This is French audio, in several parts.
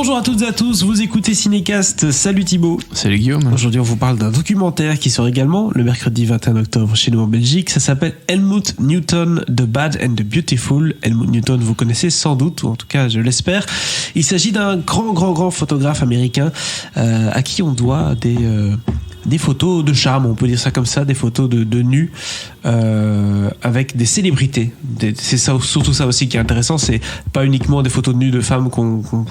Bonjour à toutes et à tous, vous écoutez Cinécast, salut Thibaut. Salut Guillaume. Aujourd'hui on vous parle d'un documentaire qui sort également le mercredi 21 octobre chez nous en Belgique. Ça s'appelle Helmut Newton, The Bad and the Beautiful. Helmut Newton vous connaissez sans doute, ou en tout cas je l'espère. Il s'agit d'un grand photographe américain à qui on doit des photos de charme, on peut dire ça comme ça, des photos de nus avec des célébrités. C'est ça, surtout ça aussi qui est intéressant, c'est pas uniquement des photos de nus de femmes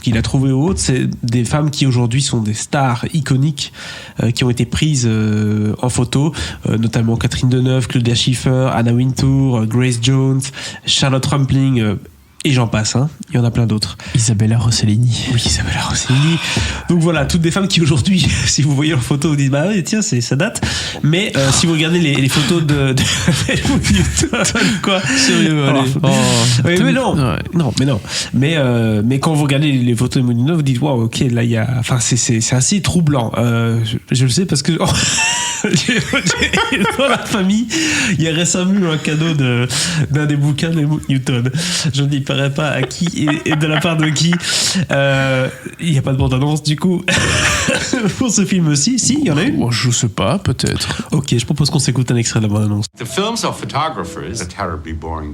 qu'il a trouvées ou autres, c'est des femmes qui aujourd'hui sont des stars iconiques qui ont été prises en photo, notamment Catherine Deneuve, Claudia Schiffer, Anna Wintour, Grace Jones, Charlotte Rampling, et j'en passe, hein. Il y en a plein d'autres. Isabella Rossellini. Oui, Isabella Rossellini. Donc voilà, toutes des femmes qui aujourd'hui, si vous voyez leurs photos, vous dites bah oui, tiens, ça date. Mais si vous regardez les photos de quoi, sérieux, allez. Oui, mais non, ouais. non. Mais quand vous regardez les photos de Mounino, vous dites waouh, ok, là il y a, enfin c'est assez troublant. Je le sais parce que dans la famille, il y a récemment eu un cadeau d'un des bouquins de Newton. Je ne dirai pas à qui et de la part de qui. Il n'y a pas de bande-annonce du coup pour ce film aussi. Si, il y en a une. Oh, je sais pas, peut-être. Ok, je propose qu'on s'écoute un extrait de la bande-annonce. The films of photographers are terribly boring.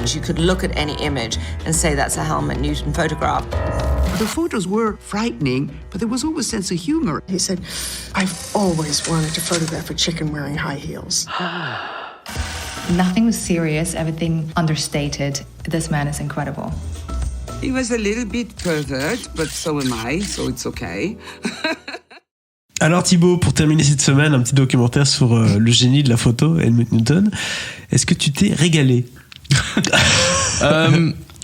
You could look at any image and say that's a Helmut Newton photograph. The photos were frightening, but there was always a sense of humor. He said, I've always wanted to photograph a chicken wearing high heels. Nothing was serious, everything understated. This man is incredible. He was a little bit pervert, but so am I, so it's okay. Alors Thibaut, pour terminer cette semaine, un petit documentaire sur le génie de la photo, Helmut Newton. Est-ce que tu t'es régalé?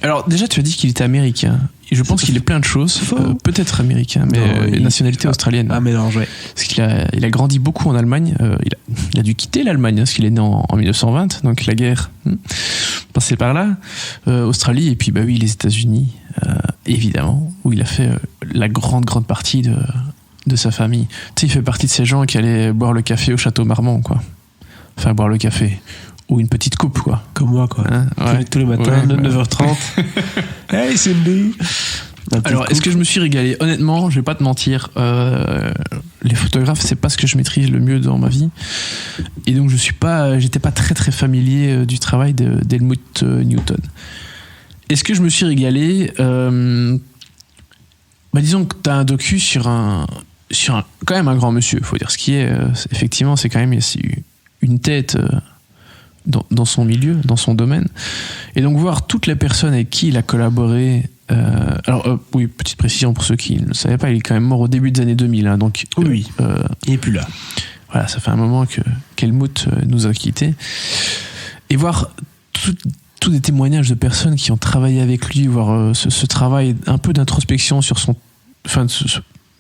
Alors déjà, tu as dit qu'il était américain. Et je pense qu'il est plein de choses. Peut-être américain, mais nationalité australienne. Ah, mélange, ouais. Parce qu'il a grandi beaucoup en Allemagne. Il a dû quitter l'Allemagne parce qu'il est né en 1920, donc la guerre passait par là. Australie et puis bah oui, les États-Unis, évidemment, où il a fait la grande partie de sa famille. Tu sais, il fait partie de ces gens qui allaient boire le café au Château Marmont, quoi. Enfin, boire le café. Ou une petite coupe, quoi. Comme moi, quoi. Hein, ouais. Tous les matins, 9h30. Hey, Cindy! Alors, est-ce que je me suis régalé? Honnêtement, je vais pas te mentir. Les photographes, c'est pas ce que je maîtrise le mieux dans ma vie. Et donc, j'étais pas très familier du travail d'Helmut Newton. Est-ce que je me suis régalé? Disons que t'as un docu sur quand même un grand monsieur. Faut dire ce qui est. Effectivement, c'est quand même une tête. Dans son milieu, dans son domaine. Et donc voir toutes les personnes avec qui il a collaboré. Oui, petite précision pour ceux qui ne le savaient pas, il est quand même mort au début des années 2000. Hein, donc, oui, il n'est plus là. Voilà, ça fait un moment qu'Helmut nous a quittés. Et voir tous des témoignages de personnes qui ont travaillé avec lui, voir ce travail un peu d'introspection sur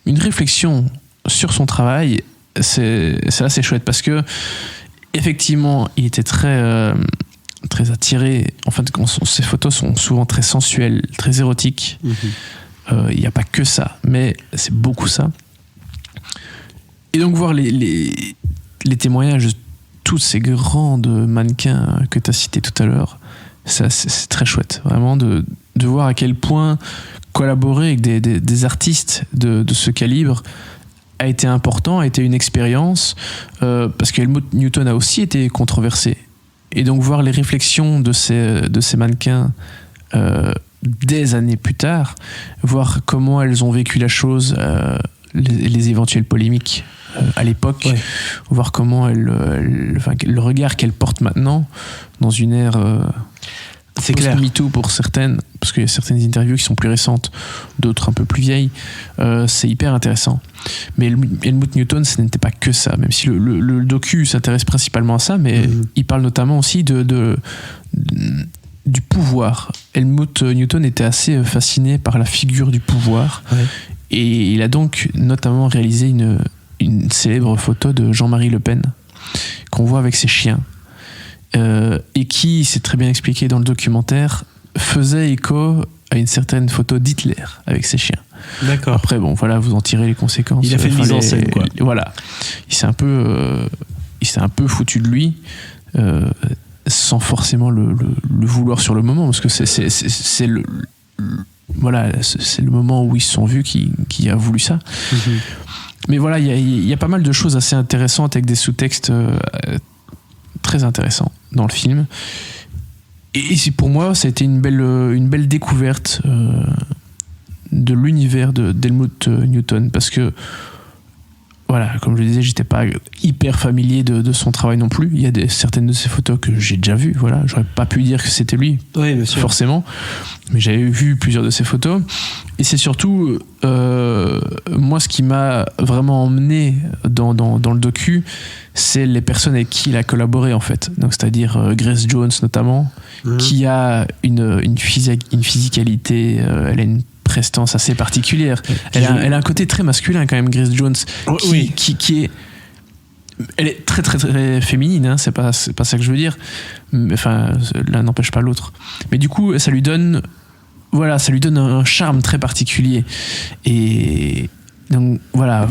une réflexion sur son travail, c'est assez chouette parce que effectivement, il était très attiré. En fait, ses photos sont souvent très sensuelles, très érotiques. Il n'y a pas que ça, mais c'est beaucoup ça. Et donc, voir les témoignages de tous ces grands mannequins que tu as cités tout à l'heure, c'est très chouette. Vraiment, de voir à quel point collaborer avec des artistes de ce calibre a été important, a été une expérience, parce que Helmut Newton a aussi été controversé. Et donc voir les réflexions de ces mannequins des années plus tard, voir comment elles ont vécu la chose, les éventuelles polémiques à l'époque, ouais. Voir comment le regard qu'elles portent maintenant dans une ère... C'est clair. MeToo pour certaines, parce qu'il y a certaines interviews qui sont plus récentes, d'autres un peu plus vieilles. C'est hyper intéressant. Mais Helmut Newton, ce n'était pas que ça, même si le docu s'intéresse principalement à ça, mais il parle notamment aussi du pouvoir. Helmut Newton était assez fasciné par la figure du pouvoir, ouais. Et il a donc notamment réalisé une célèbre photo de Jean-Marie Le Pen, qu'on voit avec ses chiens. Et qui, c'est très bien expliqué dans le documentaire, faisait écho à une certaine photo d'Hitler avec ses chiens. D'accord. Après, bon, voilà, vous en tirez les conséquences. Il a fait une mise en scène, quoi. Voilà. Il s'est un peu foutu de lui, sans forcément le vouloir sur le moment, parce que c'est voilà, c'est le moment où ils se sont vus qui a voulu ça. Mais voilà, il y a pas mal de choses assez intéressantes avec des sous-textes très intéressants dans le film. Et pour moi, ça a été une belle découverte de l'univers d'Helmut Newton, parce que voilà, comme je le disais, j'étais pas hyper familier de son travail non plus. Il y a certaines de ses photos que j'ai déjà vues, voilà, j'aurais pas pu dire que c'était lui, Oui, bien sûr. forcément, mais j'avais vu plusieurs de ses photos. Et c'est surtout moi, ce qui m'a vraiment emmené dans le docu, c'est les personnes avec qui il a collaboré, en fait. Donc, c'est-à-dire Grace Jones notamment, qui a une physicalité, elle a une prestance assez particulière. Elle a un côté très masculin quand même, Grace Jones, qui est, elle est très très très féminine, hein, c'est pas ça que je veux dire, mais, enfin, l'un n'empêche pas l'autre, mais du coup ça lui donne un charme très particulier. Et donc voilà,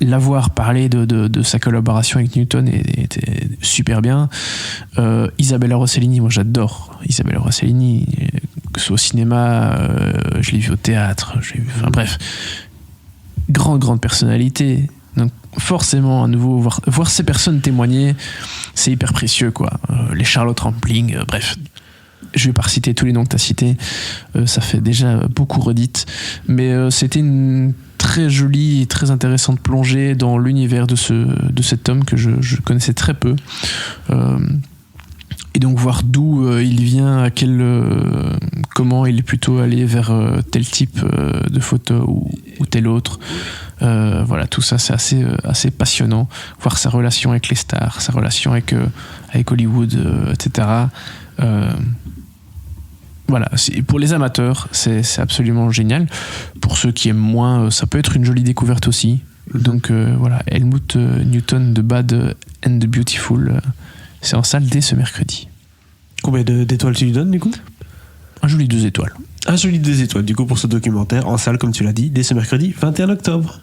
l'avoir parlé de sa collaboration avec Newton était super bien. Isabella Rossellini, moi j'adore Isabella Rossellini, que ce soit au cinéma, je l'ai vu au théâtre, enfin bref, grande personnalité. Donc forcément, à nouveau, voir ces personnes témoigner, c'est hyper précieux, quoi. Les Charlotte Rampling, bref, je vais pas reciter tous les noms que tu as cités, ça fait déjà beaucoup redite, mais c'était une très jolie et très intéressante plongée dans l'univers de cet homme que je connaissais très peu. Et donc voir d'où il vient, comment il est plutôt allé vers tel type de photo ou tel autre. Voilà, tout ça c'est assez passionnant. Voir sa relation avec les stars, sa relation avec Hollywood, etc. Voilà, pour les amateurs, c'est absolument génial. Pour ceux qui aiment moins, ça peut être une jolie découverte aussi. Donc voilà, Helmut Newton, The Bad and the Beautiful, c'est en salle dès ce mercredi. Combien d'étoiles tu lui donnes du coup ? Un joli 2 étoiles. Un joli 2 étoiles du coup pour ce documentaire en salle, comme tu l'as dit, dès ce mercredi 21 octobre.